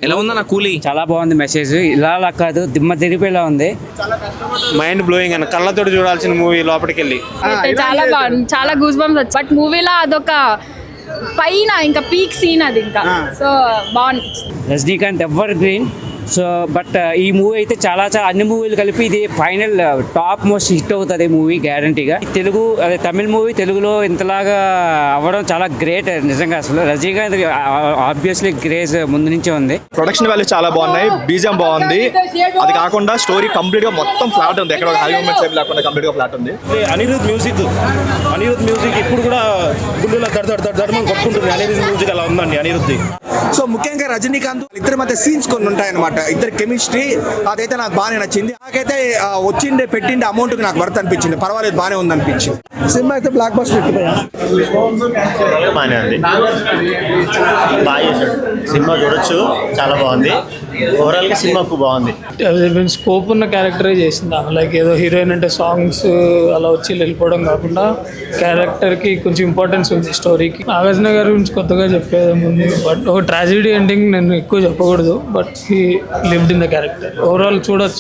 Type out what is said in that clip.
ఎలా ఉందన్న కూలీ? చాలా బాగుంది. మెసేజ్ ఇలా కాదు, దిమ్మ తిరిగిపోయేలా ఉంది. మైండ్ బ్లోయింగ్ అన్న, కళ్ళతోటి చూడాల్సిన మూవీ లోపలికి వెళ్ళి. చాలా బాగుంది, చాలా గూస్ బంప్స్ వచ్చి. బట్ మూవీలో అదొక పైన ఇంకా పీక్ సీన్ అది ఇంకా. సో బాగుంది. Rajinikanth ever green. So but ఈ మూవీ అయితే చాలా అన్ని మూవీలు కలిపి ఇది ఫైనల్ టాప్ మోస్ట్ హిట్ అవుతుంది మూవీ గ్యారంటీగా. తెలుగు అదే తమిళ మూవీ తెలుగులో ఇంతలాగా అవ్వడం చాలా గ్రేట్ నిజంగా. అసలు రజనీకాంత్ ఆబ్వియస్లీ క్రేజ్ ముందు నుంచే ఉంది. ప్రొడక్షన్ వాల్యూ చాలా బాగున్నాయి, బీజం బాగుంది. అది కాకుండా స్టోరీ కంప్లీట్ గా మొత్తం ఫ్లాట్ ఉంది, ఎక్కడ హై మూమెంట్స్ ఏమి లేకుండా కంప్లీట్ గా ఫ్లాట్ ఉంది. అనిరుద్ మ్యూజిక్ ఇప్పుడు కూడా గుండెలో దడమని కొట్టుకుంటుంది. అనిరుద్ మ్యూజిక్ అలా ఉందండి అనిరుద్ది. సో ముఖ్యంగా రజనీకాంత్ ఇద్దరి మధ్య సీన్స్ కొన్ని ఉంటాయన్నమాట. ఇద్దరు కెమిస్ట్రీ అదైతే నాకు బాగానే నచ్చింది. నాకైతే వచ్చిండే పెట్టిండే అమౌంట్ నాకు వర్త్ అనిపించింది, పర్వాలేదు బాగానే ఉంది అనిపించింది. సినిమా అయితే బ్లాక్ బస్టర్ బాగానే ఉంది, బాగా చేశాడు. సినిమా చూడొచ్చు, చాలా బాగుంది. ఓవరాల్ గా సినిమాకు బాగుంది. స్కోప్ ఉన్న క్యారెక్టరే చేసింది. లైక్ ఏదో హీరోయిన్ అంటే సాంగ్స్ అలా వచ్చి వెళ్ళిపోవడం కాకుండా క్యారెక్టర్ కి కొంచెం ఇంపార్టెన్స్ ఉంది స్టోరీకి. నాగార్జున గారి గురించి కొత్తగా చెప్పేది ఉంది, బట్ ఒక ట్రాజెడీ ఎండింగ్ నేను ఎక్కువ చెప్పకూడదు. But he lived in the character. Overall చూడొచ్చు.